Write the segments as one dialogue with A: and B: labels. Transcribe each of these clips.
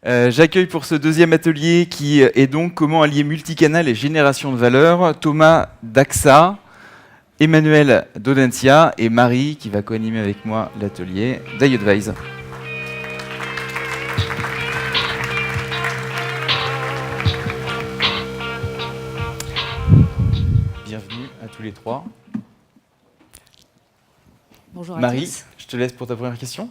A: J'accueille pour ce deuxième atelier qui est donc comment allier multicanal et génération de valeur Thomas d'AXA, Emmanuel d'Audencia et Marie qui va co-animer avec moi l'atelier d'iAdvise. Bienvenue à tous les trois.
B: Bonjour à
A: Marie,
B: tous.
A: je te laisse pour ta première question.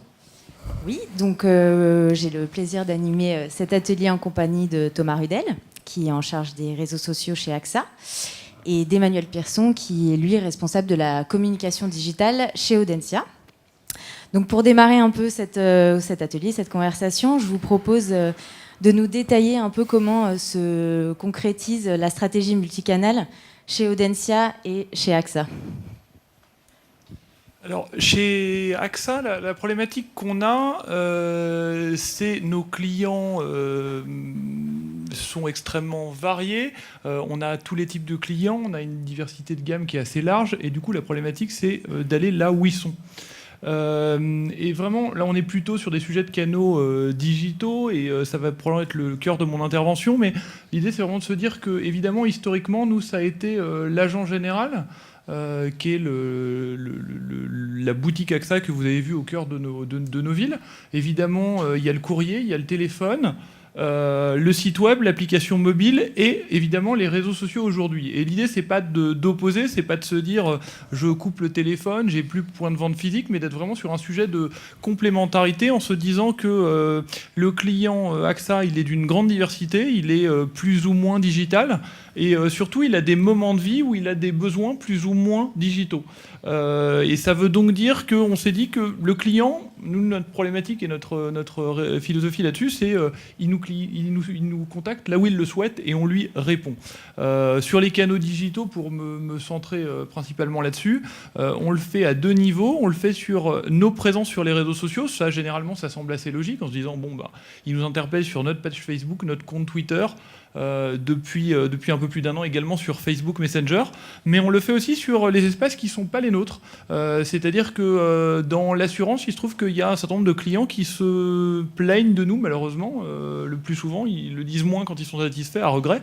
B: Oui, donc j'ai le plaisir d'animer cet atelier en compagnie de Thomas Rudel, qui est en charge des réseaux sociaux chez AXA, et d'Emmanuel Pierson, qui est lui responsable de la communication digitale chez Audencia. Donc pour démarrer un peu cet atelier, cette conversation, je vous propose de nous détailler un peu comment se concrétise la stratégie multicanal chez Audencia et chez AXA.
C: Alors, chez AXA, la problématique qu'on a, c'est nos clients sont extrêmement variés. On a tous les types de clients, on a une diversité de gamme qui est assez large, et du coup, la problématique, c'est d'aller là où ils sont. Et vraiment, là, on est plutôt sur des sujets de canaux digitaux, et ça va probablement être le cœur de mon intervention, mais l'idée, c'est vraiment de se dire que, évidemment, historiquement, nous, ça a été l'agent général, qui est la boutique AXA que vous avez vue au cœur de nos villes. Évidemment, il y a le courrier, il y a le téléphone, le site web, l'application mobile et évidemment les réseaux sociaux aujourd'hui. Et l'idée, c'est pas d'opposer, c'est pas de se dire je coupe le téléphone, j'ai plus de point de vente physique, mais d'être vraiment sur un sujet de complémentarité en se disant que le client AXA, il est d'une grande diversité, il est plus ou moins digital. Et surtout, il a des moments de vie où il a des besoins plus ou moins digitaux. Et ça veut donc dire qu'on s'est dit que le client, nous, notre problématique et notre philosophie là-dessus, c'est il nous contacte là où il le souhaite et on lui répond. Sur les canaux digitaux, pour me centrer principalement là-dessus, on le fait à deux niveaux. On le fait sur nos présences sur les réseaux sociaux. Ça, généralement, ça semble assez logique en se disant, bon, bah, il nous interpelle sur notre page Facebook, notre compte Twitter, depuis un peu plus d'un an également sur Facebook Messenger, mais on le fait aussi sur les espaces qui ne sont pas les nôtres. C'est-à-dire que dans l'assurance, il se trouve qu'il y a un certain nombre de clients qui se plaignent de nous, malheureusement, le plus souvent, ils le disent moins quand ils sont satisfaits, à regret,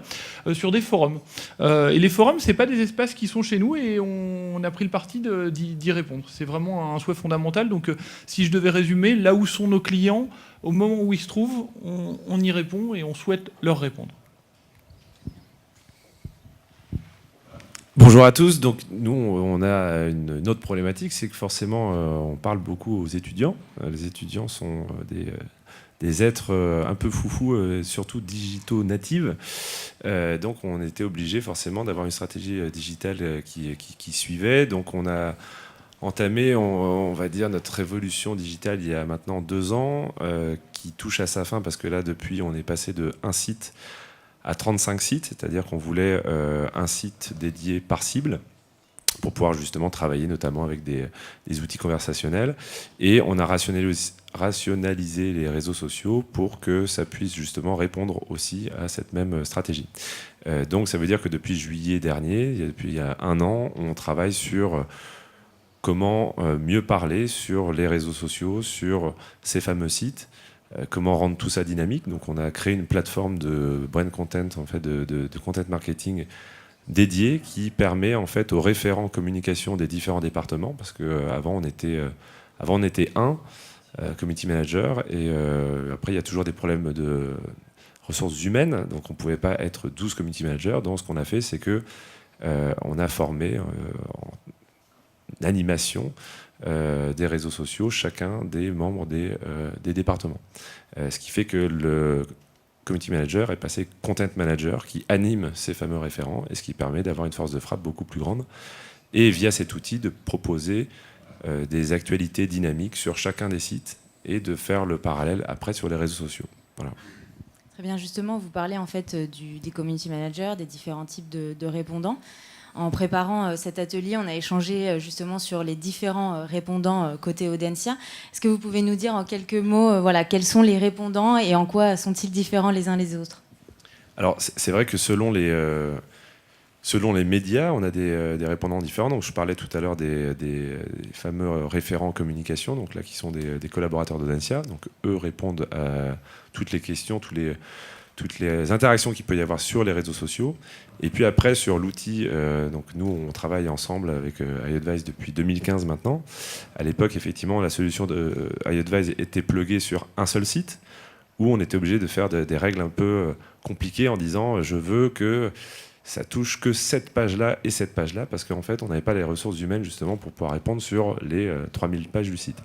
C: sur des forums. Et les forums, ce n'est pas des espaces qui sont chez nous et on a pris le parti d'y répondre. C'est vraiment un souhait fondamental. Donc si je devais résumer, là où sont nos clients, au moment où ils se trouvent, on y répond et on souhaite leur répondre.
D: Bonjour à tous. Donc nous, on a une autre problématique, c'est que forcément, on parle beaucoup aux étudiants. Les étudiants sont des êtres un peu foufous, surtout digitaux natives. Donc on était obligé forcément d'avoir une stratégie digitale qui suivait. Donc on a entamé, on va dire, notre révolution digitale il y a maintenant 2 ans, qui touche à sa fin parce que là, depuis, on est passé de 1 site à 35 sites, c'est-à-dire qu'on voulait un site dédié par cible pour pouvoir justement travailler notamment avec des outils conversationnels. Et on a rationalisé les réseaux sociaux pour que ça puisse justement répondre aussi à cette même stratégie. Donc ça veut dire que depuis juillet dernier, depuis il y a 1 an, on travaille sur comment mieux parler sur les réseaux sociaux, sur ces fameux sites, comment rendre tout ça dynamique. Donc on a créé une plateforme de brand content, en fait, de content marketing dédiée qui permet en fait aux référents communication des différents départements, parce qu'avant on était un community manager et après il y a toujours des problèmes de ressources humaines, donc on ne pouvait pas être 12 community managers. Donc ce qu'on a fait, c'est que on a formé en animation des réseaux sociaux chacun des membres des départements. Ce qui fait que le community manager est passé content manager qui anime ces fameux référents et ce qui permet d'avoir une force de frappe beaucoup plus grande et via cet outil de proposer des actualités dynamiques sur chacun des sites et de faire le parallèle après sur les réseaux sociaux. Voilà.
B: Très bien, justement, vous parlez en fait des community managers, des différents types de répondants. En préparant cet atelier, on a échangé justement sur les différents répondants côté Audencia. Est-ce que vous pouvez nous dire en quelques mots quels sont les répondants et en quoi sont-ils différents les uns les autres ?
D: Alors, c'est vrai que selon Selon les médias, on a des répondants différents. Donc, je parlais tout à l'heure des fameux référents communication, donc là, qui sont des collaborateurs d'Audencia. Donc, eux répondent à toutes les questions, toutes les interactions qu'il peut y avoir sur les réseaux sociaux. Et puis après, sur l'outil, donc nous, on travaille ensemble avec iAdvise depuis 2015 maintenant. À l'époque, effectivement, la solution de iAdvise était pluguée sur un seul site, où on était obligé de faire des règles un peu compliquées en disant « je veux que ça touche que cette page-là et cette page-là », parce qu'en fait, on n'avait pas les ressources humaines justement pour pouvoir répondre sur les 3000 pages du site.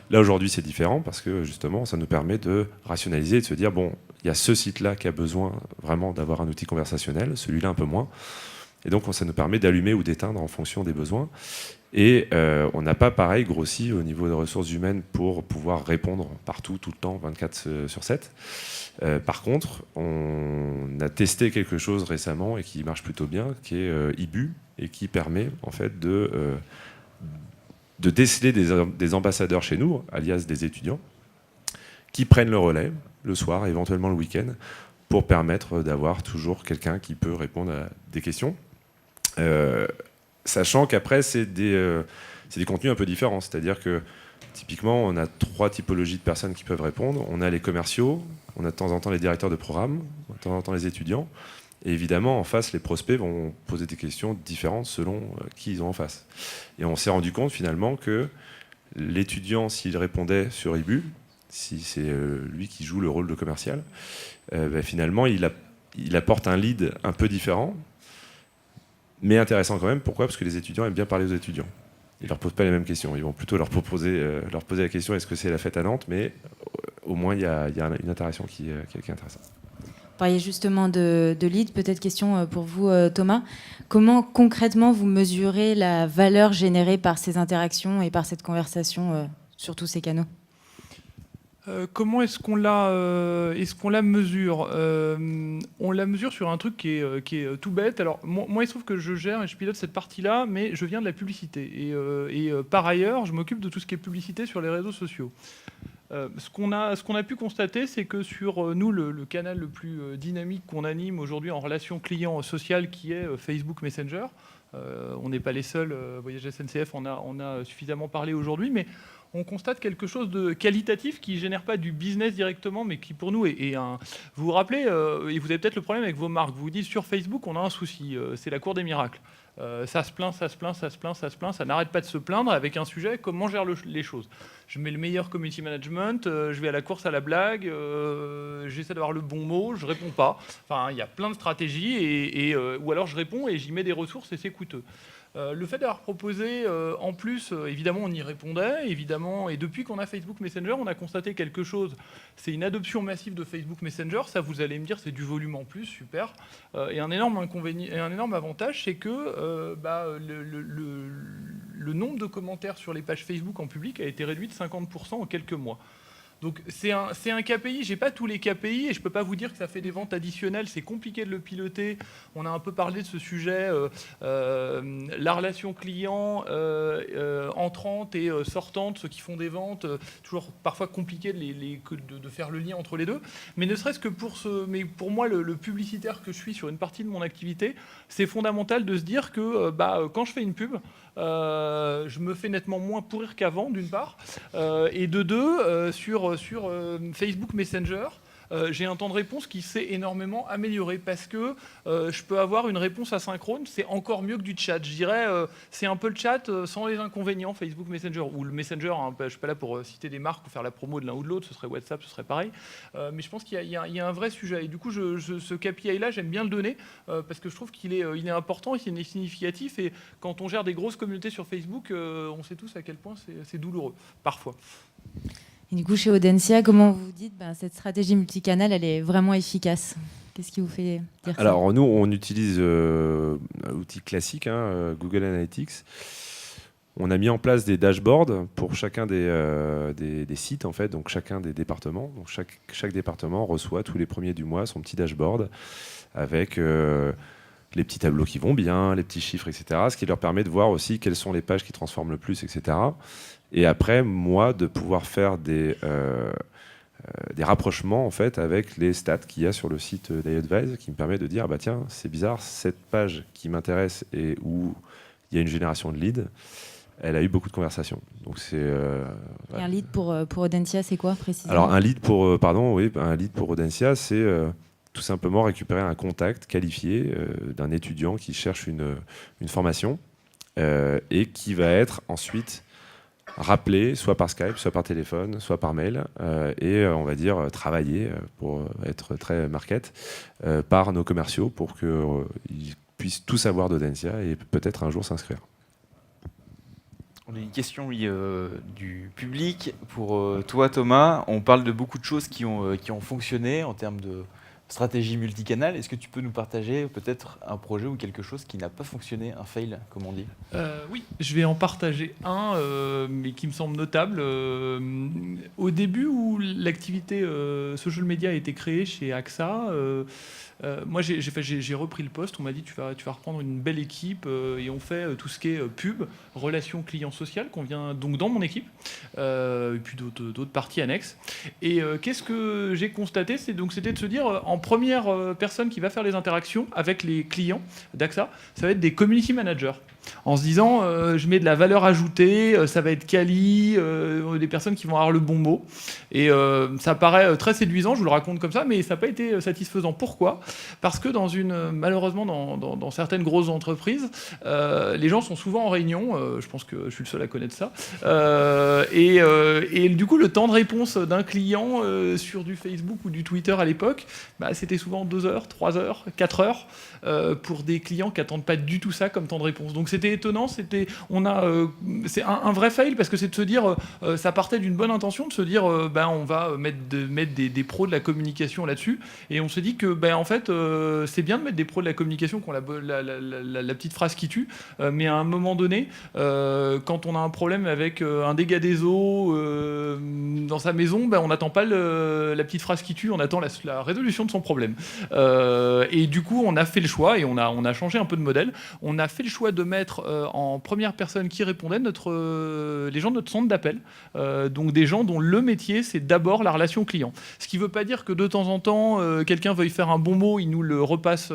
D: Là, aujourd'hui, c'est différent parce que justement, ça nous permet de rationaliser et de se dire « bon, il y a ce site-là qui a besoin vraiment d'avoir un outil conversationnel, celui-là un peu moins ». Et donc, ça nous permet d'allumer ou d'éteindre en fonction des besoins. Et on n'a pas, pareil, grossi au niveau des ressources humaines pour pouvoir répondre partout, tout le temps, 24/7. Par contre, on a testé quelque chose récemment et qui marche plutôt bien, qui est Ibu, et qui permet en fait de déceler des ambassadeurs chez nous, alias des étudiants, qui prennent le relais le soir, éventuellement le week-end, pour permettre d'avoir toujours quelqu'un qui peut répondre à des questions. Sachant qu'après, c'est des contenus un peu différents. C'est-à-dire que, typiquement, on a 3 typologies de personnes qui peuvent répondre. On a les commerciaux, on a de temps en temps les directeurs de programme, de temps en temps les étudiants. Et évidemment, en face, les prospects vont poser des questions différentes selon qui ils ont en face. Et on s'est rendu compte, finalement, que l'étudiant, s'il répondait sur Ibu, si c'est lui qui joue le rôle de commercial, finalement, il apporte un lead un peu différent, mais intéressant quand même. Pourquoi ? Parce que les étudiants aiment bien parler aux étudiants. Ils ne leur posent pas les mêmes questions. Ils vont plutôt leur poser la question, est-ce que c'est la fête à Nantes ? Mais au moins, il y a une interaction qui est intéressante.
B: Vous parliez justement de lead. Peut-être question pour vous, Thomas. Comment concrètement vous mesurez la valeur générée par ces interactions et par cette conversation sur tous ces canaux ?
C: Comment est-ce qu'on la mesure ? On la mesure sur un truc qui est tout bête. Alors moi, il se trouve que je gère et je pilote cette partie-là, mais je viens de la publicité. Et par ailleurs, je m'occupe de tout ce qui est publicité sur les réseaux sociaux. Ce qu'on a pu constater, c'est que sur nous, le canal le plus dynamique qu'on anime aujourd'hui en relation client sociale, qui est Facebook Messenger, on n'est pas les seuls, Voyage SNCF, on a suffisamment parlé aujourd'hui, mais on constate quelque chose de qualitatif qui ne génère pas du business directement, mais qui pour nous est un... Vous vous rappelez, et vous avez peut-être le problème avec vos marques, vous vous dites sur Facebook, on a un souci, c'est la cour des miracles. Ça se plaint, ça n'arrête pas de se plaindre avec un sujet, comment gère les choses. Je mets le meilleur community management, je vais à la course à la blague, j'essaie d'avoir le bon mot, je réponds pas. Enfin, il y a plein de stratégies, ou alors je réponds et j'y mets des ressources et c'est coûteux. Le fait d'avoir proposé, en plus, évidemment, on y répondait, évidemment, et depuis qu'on a Facebook Messenger, on a constaté quelque chose. C'est une adoption massive de Facebook Messenger. Ça, vous allez me dire, c'est du volume en plus, super. Et un énorme inconvénient, et un énorme avantage, c'est que le nombre de commentaires sur les pages Facebook en public a été réduit de 50% en quelques mois. Donc c'est un KPI, j'ai pas tous les KPI et je peux pas vous dire que ça fait des ventes additionnelles, c'est compliqué de le piloter. On a un peu parlé de ce sujet, la relation client entrante et sortante, ceux qui font des ventes, toujours parfois compliqué de faire le lien entre les deux. Mais ne serait-ce que pour moi, le publicitaire que je suis sur une partie de mon activité, c'est fondamental de se dire que quand je fais une pub, je me fais nettement moins pourrir qu'avant, d'une part, et de deux, sur Facebook Messenger, j'ai un temps de réponse qui s'est énormément amélioré parce que je peux avoir une réponse asynchrone, c'est encore mieux que du chat. Je dirais, c'est un peu le chat sans les inconvénients, Facebook Messenger, ou le Messenger, hein, je ne suis pas là pour citer des marques ou faire la promo de l'un ou de l'autre, ce serait WhatsApp, ce serait pareil. Mais je pense qu'il y a un vrai sujet. Et du coup, ce KPI-là, j'aime bien le donner parce que je trouve qu'il est important et qu'il est significatif. Et quand on gère des grosses communautés sur Facebook, on sait tous à quel point c'est douloureux, parfois.
B: Et du coup, chez Audencia, comment vous dites cette stratégie multicanal, elle est vraiment efficace ? Qu'est-ce qui vous fait dire ça ?
D: Alors, nous, on utilise un outil classique, Google Analytics. On a mis en place des dashboards pour chacun des sites, en fait, donc chacun des départements. Donc chaque département reçoit tous les premiers du mois son petit dashboard avec les petits tableaux qui vont bien, les petits chiffres, etc. Ce qui leur permet de voir aussi quelles sont les pages qui transforment le plus, etc. Et après, moi, de pouvoir faire des rapprochements en fait avec les stats qu'il y a sur le site d'iAdvise, qui me permet de dire tiens, c'est bizarre, cette page qui m'intéresse et où il y a une génération de leads, elle a eu beaucoup de conversations. Donc c'est
B: Et un lead pour Audencia, c'est quoi précisément?
D: Alors un lead pour un lead pour Audencia, c'est tout simplement récupérer un contact qualifié d'un étudiant qui cherche une formation et qui va être ensuite rappelé soit par Skype, soit par téléphone, soit par mail, et on va dire travaillé, pour être très market, par nos commerciaux pour qu'ils puissent tout savoir d'Audencia et peut-être un jour s'inscrire.
A: On a une question du public. Pour toi, Thomas, on parle de beaucoup de choses qui ont fonctionné en termes de stratégie multicanal. Est-ce que tu peux nous partager peut-être un projet ou quelque chose qui n'a pas fonctionné, un fail, comme on dit?
C: Oui, je vais en partager un, mais qui me semble notable. Au début où l'activité social media a été créée chez AXA, moi j'ai repris le poste. On m'a dit tu vas reprendre une belle équipe et on fait tout ce qui est pub, relations clients sociales, qu'on vient donc dans mon équipe, et puis d'autres parties annexes. Et qu'est-ce que j'ai constaté, c'était de se dire en première personne qui va faire les interactions avec les clients d'AXA, ça va être des community managers. En se disant, je mets de la valeur ajoutée, ça va être quali, des personnes qui vont avoir le bon mot. Et ça paraît très séduisant, je vous le raconte comme ça, mais ça n'a pas été satisfaisant. Pourquoi ? Parce que malheureusement, dans certaines grosses entreprises, les gens sont souvent en réunion. Je pense que je suis le seul à connaître ça. Et du coup, le temps de réponse d'un client sur du Facebook ou du Twitter à l'époque, c'était souvent 2 heures, 3 heures, 4 heures pour des clients qui n'attendent pas du tout ça comme temps de réponse. Donc c'était étonnant, c'est un vrai fail parce que c'est de se dire, ça partait d'une bonne intention, de se dire, on va mettre des pros de la communication là-dessus, et on s'est dit que, en fait, c'est bien de mettre des pros de la communication qui ont la petite phrase qui tue, mais à un moment donné, quand on a un problème avec un dégât des eaux dans sa maison, on n'attend pas la petite phrase qui tue, on attend la résolution de son problème. Et du coup, on a fait le choix et on a changé un peu de modèle. On a fait le choix de mettre en première personne qui répondait les gens de notre centre d'appel, donc des gens dont le métier c'est d'abord la relation client. Ce qui ne veut pas dire que de temps en temps quelqu'un veuille faire un bon mot, il nous repasse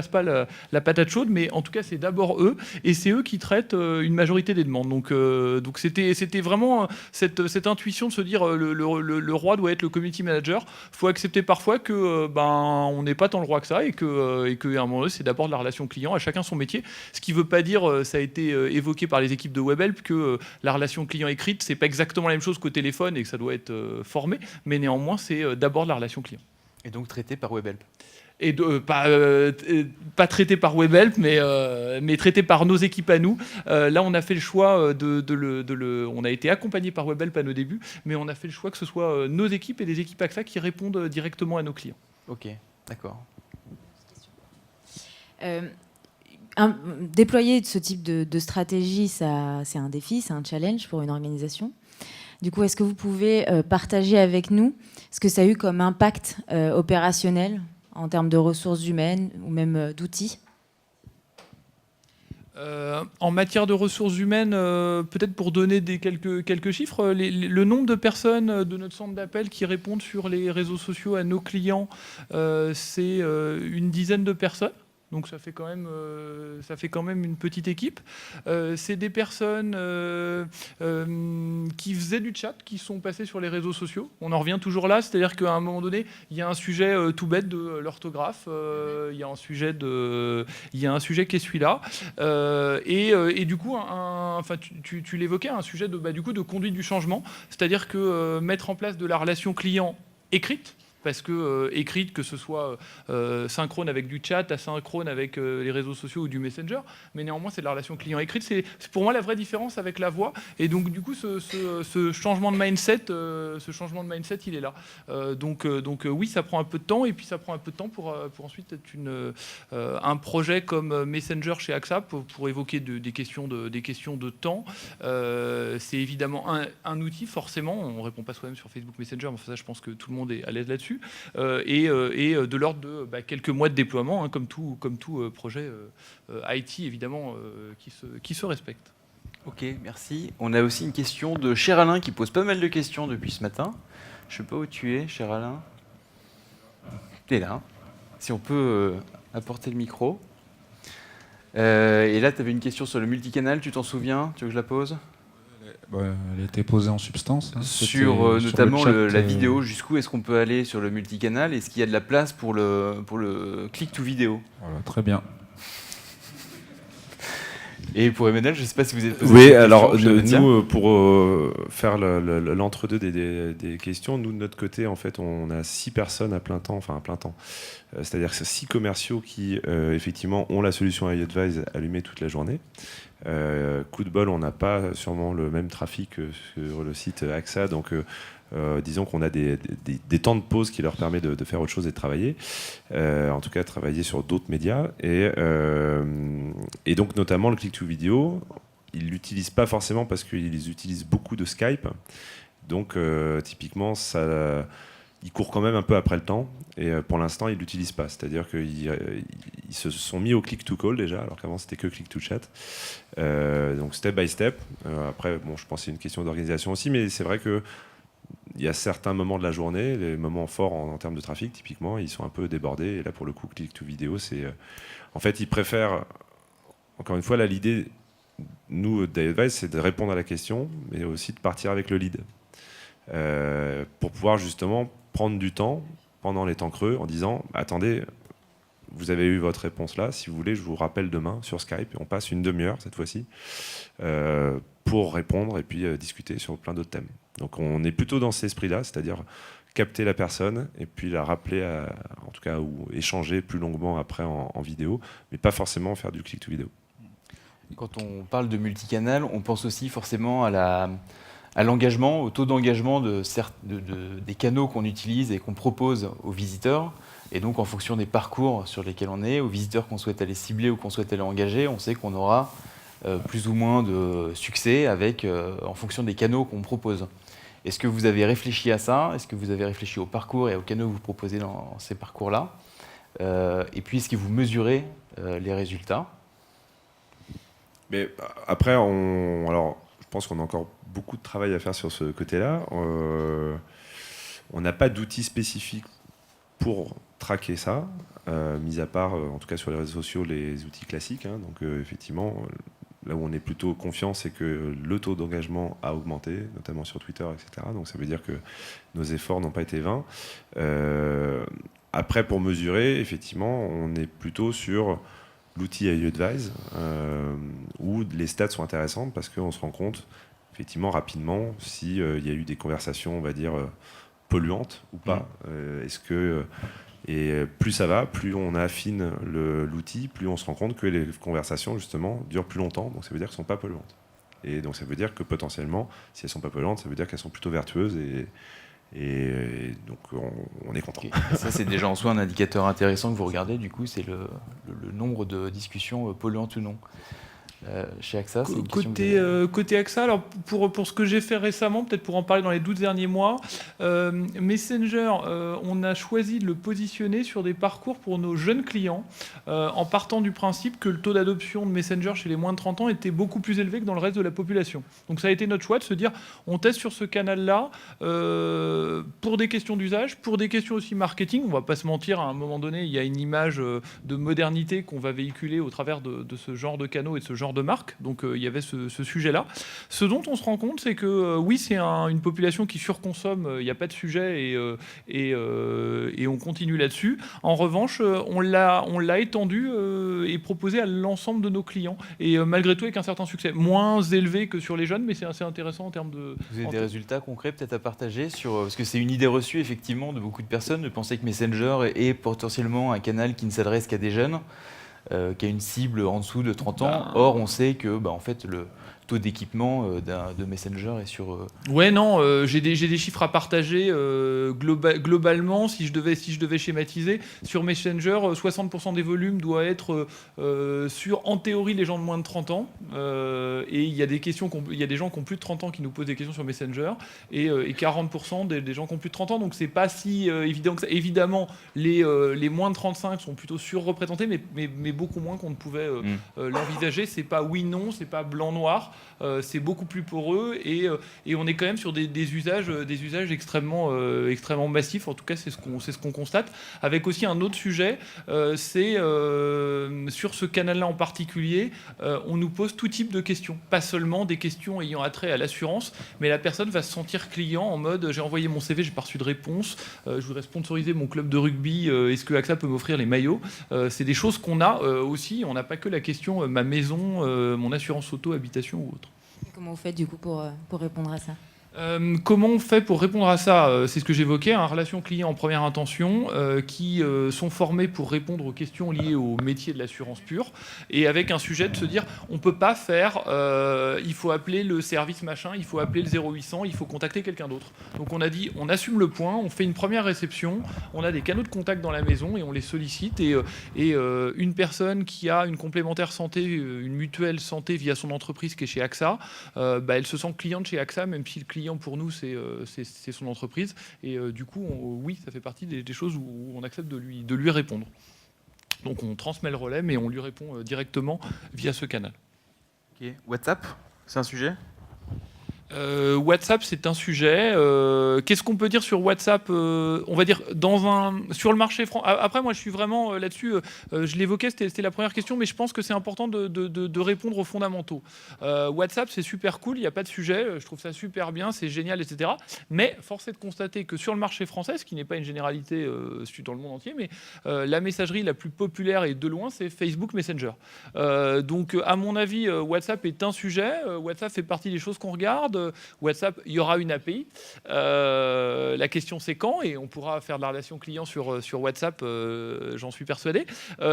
C: pas la patate chaude, mais en tout cas c'est d'abord eux et c'est eux qui traitent une majorité des demandes. Donc c'était vraiment cette intuition de se dire le roi doit être le community manager. Faut accepter parfois que on n'est pas tant le roi que ça et que à un moment donné c'est d'abord de la relation client, à chacun son métier. Ce qui ne veut pas dire, ça a été évoqué par les équipes de Webhelp, que la relation client écrite, c'est pas exactement la même chose qu'au téléphone et que ça doit être formé, mais néanmoins, c'est d'abord la relation client.
A: Et donc traité par Webhelp.
C: Et pas traité par Webhelp, mais traité par nos équipes à nous. Là, on a fait le choix on a été accompagné par Webhelp à nos débuts, mais on a fait le choix que ce soit nos équipes et des équipes AXA qui répondent directement à nos clients.
A: Ok, d'accord.
B: Déployer ce type de stratégie, c'est un défi, c'est un challenge pour une organisation. Du coup, est-ce que vous pouvez partager avec nous ce que ça a eu comme impact opérationnel en termes de ressources humaines ou même d'outils ?
C: En matière de ressources humaines, peut-être pour donner quelques chiffres, le nombre de personnes de notre centre d'appel qui répondent sur les réseaux sociaux à nos clients, c'est une dizaine de personnes. Donc ça fait quand même une petite équipe. C'est des personnes qui faisaient du chat, qui sont passées sur les réseaux sociaux. On en revient toujours là, c'est-à-dire qu'à un moment donné, il y a un sujet tout bête de l'orthographe, il y a un sujet qui est celui-là. Et du coup, tu l'évoquais, un sujet de conduite du changement, c'est-à-dire que mettre en place de la relation client écrite, parce que écrite, que ce soit synchrone avec du chat, asynchrone avec les réseaux sociaux ou du messenger, mais néanmoins c'est de la relation client écrite. C'est pour moi la vraie différence avec la voix. Et donc du coup ce changement de mindset, il est là. Donc oui, ça prend un peu de temps, et puis ça prend un peu de temps pour ensuite être un projet comme Messenger chez AXA pour évoquer des questions de temps. C'est évidemment un outil, forcément. On répond pas soi-même sur Facebook Messenger, mais ça je pense que tout le monde est à l'aise là-dessus. Et de l'ordre de quelques mois de déploiement, comme tout projet IT évidemment qui se respecte.
A: Ok, merci. On a aussi une question de Cher Alain qui pose pas mal de questions depuis ce matin. Je sais pas où tu es, cher Alain. Tu es là. Si on peut apporter le micro. Et là, tu avais une question sur le multicanal, tu t'en souviens? Tu veux que je la pose?
E: Elle était posée en substance.
A: Sur
E: C'était
A: notamment
E: sur le chat,
A: la vidéo, jusqu'où est-ce qu'on peut aller sur le multicanal? Est-ce qu'il y a de la place pour le click to vidéo?
E: Voilà, très bien.
A: Et pour Emmanuel, je ne sais pas si vous êtes posé
D: Oui,
A: cette
D: alors
A: question, je le tiens.
D: nous, pour faire l'entre-deux des questions, nous de notre côté, en fait, on a 6 personnes à plein temps, c'est-à-dire que c'est 6 commerciaux qui, effectivement, ont la solution iAdvise allumée toute la journée. Coup de bol, on n'a pas sûrement le même trafic sur le site AXA, donc disons qu'on a des temps de pause qui leur permettent de faire autre chose et de travailler, en tout cas travailler sur d'autres médias, et donc notamment le click-to-video, ils l'utilisent pas forcément parce qu'ils utilisent beaucoup de Skype, donc typiquement ils courent quand même un peu après le temps, et pour l'instant ils l'utilisent pas, c'est-à-dire qu'ils se sont mis au click-to-call déjà, alors qu'avant c'était que click-to-chat, donc step by step. Après, bon, je pense que c'est une question d'organisation aussi, mais c'est vrai que il y a certains moments de la journée, les moments forts en termes de trafic, typiquement, ils sont un peu débordés. Et là, pour le coup, click-to-vidéo, c'est... en fait, ils préfèrent... Encore une fois, là, l'idée, nous, d'iAdvise, c'est de répondre à la question, mais aussi de partir avec le lead. Pour pouvoir, justement, prendre du temps pendant les temps creux en disant « Attendez, vous avez eu votre réponse là. Si vous voulez, je vous rappelle demain sur Skype. Et on passe une demi-heure, cette fois-ci, pour répondre et puis discuter sur plein d'autres thèmes. » Donc on est plutôt dans cet esprit-là, c'est-à-dire capter la personne et puis la rappeler, en tout cas, ou échanger plus longuement après en vidéo, mais pas forcément faire du click-to-vidéo.
A: Quand on parle de multicanal, on pense aussi forcément à l'engagement, au taux d'engagement des canaux qu'on utilise et qu'on propose aux visiteurs. Et donc en fonction des parcours sur lesquels on est, aux visiteurs qu'on souhaite aller cibler ou qu'on souhaite aller engager, on sait qu'on aura plus ou moins de succès en fonction des canaux qu'on propose. Est-ce que vous avez réfléchi à ça? Est-ce que vous avez réfléchi au parcours et aux canaux que vous proposez dans ces parcours-là? Et puis, est-ce que vous mesurez les résultats?
D: Mais après, alors, je pense qu'on a encore beaucoup de travail à faire sur ce côté-là. On n'a pas d'outils spécifiques pour traquer ça, mis à part, en tout cas sur les réseaux sociaux, les outils classiques. Donc, effectivement... Là où on est plutôt confiant, c'est que le taux d'engagement a augmenté, notamment sur Twitter, etc. Donc ça veut dire que nos efforts n'ont pas été vains. Après, pour mesurer, effectivement, on est plutôt sur l'outil iAdvise, où les stats sont intéressantes parce qu'on se rend compte, effectivement, rapidement, s'il y a eu des conversations, on va dire, polluantes ou pas. Est-ce que... Et plus ça va, plus on affine l'outil, plus on se rend compte que les conversations, justement, durent plus longtemps. Donc ça veut dire qu'elles ne sont pas polluantes. Et donc ça veut dire que potentiellement, si elles ne sont pas polluantes, ça veut dire qu'elles sont plutôt vertueuses. Et donc on est content.
A: Okay. Ça, c'est déjà en soi un indicateur intéressant que vous regardez. Du coup, c'est le nombre de discussions polluantes ou non. Chez AXA, c'est une question
C: côté AXA, alors pour ce que j'ai fait récemment, peut-être pour en parler dans les 12 derniers mois, Messenger, on a choisi de le positionner sur des parcours pour nos jeunes clients, en partant du principe que le taux d'adoption de Messenger chez les moins de 30 ans était beaucoup plus élevé que dans le reste de la population. Donc ça a été notre choix de se dire, on teste sur ce canal-là, pour des questions d'usage, pour des questions aussi marketing. On ne va pas se mentir, à un moment donné, il y a une image de modernité qu'on va véhiculer au travers de ce genre de canaux et de ce genre de marque, donc il y avait ce sujet-là. Ce dont on se rend compte, c'est que oui, c'est une population qui surconsomme, il n'y a pas de sujet, et on continue là-dessus. En revanche, on l'a étendu et proposé à l'ensemble de nos clients, et malgré tout avec un certain succès, moins élevé que sur les jeunes, mais c'est assez intéressant en termes de...
A: Vous avez des résultats concrets peut-être à partager parce que c'est une idée reçue effectivement de beaucoup de personnes de penser que Messenger est potentiellement un canal qui ne s'adresse qu'à des jeunes, qui a une cible en dessous de 30 ans. Or, on sait que en fait, le taux d'équipement de Messenger est sur...
C: Ouais, non, j'ai des chiffres à partager. Globalement, si je devais schématiser, sur Messenger, 60% des volumes doit être sur, en théorie, les gens de moins de 30 ans. Et il y a des gens qui ont plus de 30 ans qui nous posent des questions sur Messenger, et 40% des gens qui ont plus de 30 ans. Donc, c'est pas si évident que ça. Évidemment, les moins de 35 sont plutôt surreprésentés, mais beaucoup moins qu'on ne pouvait l'envisager. C'est pas oui-non, c'est pas blanc-noir. c'est beaucoup plus poreux et on est quand même sur des usages extrêmement massifs. En tout cas, c'est ce qu'on constate. Avec aussi un autre sujet, c'est sur ce canal-là en particulier, on nous pose tout type de questions, pas seulement des questions ayant attrait à l'assurance, mais la personne va se sentir client en mode j'ai envoyé mon CV, j'ai pas reçu de réponse, je voudrais sponsoriser mon club de rugby, est-ce que AXA peut m'offrir les maillots? C'est des choses qu'on a aussi, on n'a pas que la question ma maison, mon assurance auto, habitation ou autre.
B: Et comment vous faites du coup pour répondre à ça?
C: Comment on fait pour répondre à ça? C'est ce que j'évoquais, relation client en première intention, qui sont formés pour répondre aux questions liées au métier de l'assurance pure, et avec un sujet de se dire, on ne peut pas faire, il faut appeler le service machin, il faut appeler le 0800, il faut contacter quelqu'un d'autre. Donc on a dit, on assume le point, on fait une première réception, on a des canaux de contact dans la maison et on les sollicite, et une personne qui a une complémentaire santé, une mutuelle santé via son entreprise qui est chez AXA, elle se sent cliente chez AXA, même si le client pour nous, c'est son entreprise. Et du coup, oui, ça fait partie des choses où on accepte de lui répondre. Donc on transmet le relais, mais on lui répond directement via ce canal.
A: Ok. WhatsApp, c'est un sujet?
C: WhatsApp, c'est un sujet. Qu'est-ce qu'on peut dire sur WhatsApp? On va dire sur le marché français. Après, moi, je suis vraiment là-dessus. Je l'évoquais, c'était la première question, mais je pense que c'est important de répondre aux fondamentaux. WhatsApp, c'est super cool, il n'y a pas de sujet. Je trouve ça super bien, c'est génial, etc. Mais force est de constater que sur le marché français, ce qui n'est pas une généralité dans le monde entier, mais la messagerie la plus populaire et de loin, c'est Facebook Messenger. Donc, à mon avis, WhatsApp est un sujet. WhatsApp fait partie des choses qu'on regarde. WhatsApp, il y aura une API. La question c'est quand, et on pourra faire de la relation client sur WhatsApp, j'en suis persuadé.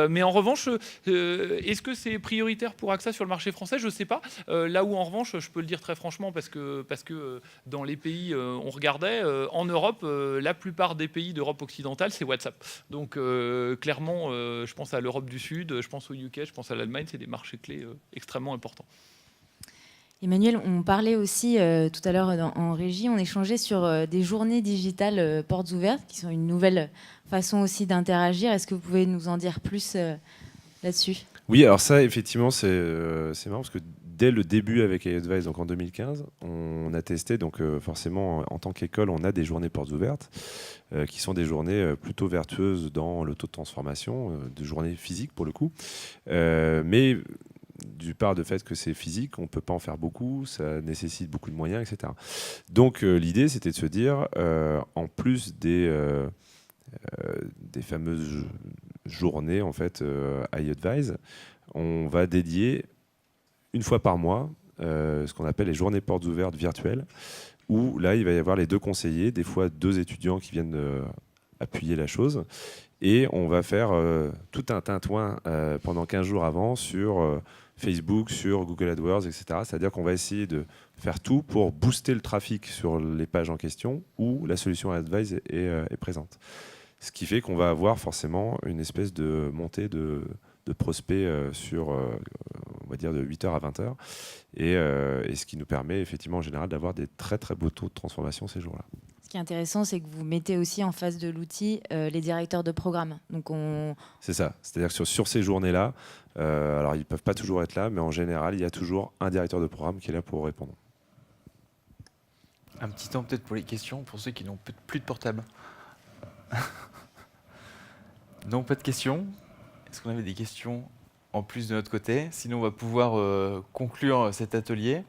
C: Mais en revanche, est-ce que c'est prioritaire pour AXA sur le marché français? Je ne sais pas. Là où en revanche, je peux le dire très franchement, parce que dans les pays on regardait, en Europe, la plupart des pays d'Europe occidentale, c'est WhatsApp. Donc clairement, je pense à l'Europe du Sud, je pense au UK, je pense à l'Allemagne, c'est des marchés clés extrêmement importants.
B: Emmanuel, on parlait aussi tout à l'heure en régie, on échangeait sur des journées digitales portes ouvertes, qui sont une nouvelle façon aussi d'interagir. Est-ce que vous pouvez nous en dire plus là-dessus?
D: Oui, alors ça, effectivement, c'est marrant parce que dès le début avec iAdvice, donc en 2015, on a testé, donc forcément, en tant qu'école, on a des journées portes ouvertes qui sont des journées plutôt vertueuses dans le taux de transformation, des journées physiques pour le coup. Mais du part de fait que c'est physique, on ne peut pas en faire beaucoup, ça nécessite beaucoup de moyens, etc. Donc l'idée, c'était de se dire, en plus des fameuses journées en fait, iAdvice, on va dédier une fois par mois ce qu'on appelle les journées portes ouvertes virtuelles, où là, il va y avoir les deux conseillers, des fois deux étudiants qui viennent appuyer la chose, et on va faire tout un tintouin pendant 15 jours avant sur Facebook, sur Google AdWords, etc. C'est-à-dire qu'on va essayer de faire tout pour booster le trafic sur les pages en question où la solution Advice est présente. Ce qui fait qu'on va avoir forcément une espèce de montée de prospects sur, on va dire, de 8h à 20h. Et ce qui nous permet effectivement en général d'avoir des très très beaux taux de transformation ces jours-là.
B: Ce qui est intéressant, c'est que vous mettez aussi en face de l'outil les directeurs de programme. Donc
D: C'est ça. C'est-à-dire que sur ces journées-là, alors ils ne peuvent pas toujours être là, mais en général, il y a toujours un directeur de programme qui est là pour répondre.
A: Un petit temps peut-être pour les questions, pour ceux qui n'ont plus de portable. Non, pas de questions. Est-ce qu'on avait des questions en plus de notre côté? Sinon, on va pouvoir conclure cet atelier.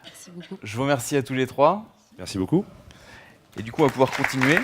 B: Merci beaucoup.
A: Je vous remercie à tous les trois.
D: Merci beaucoup.
A: Et du coup, on va pouvoir continuer.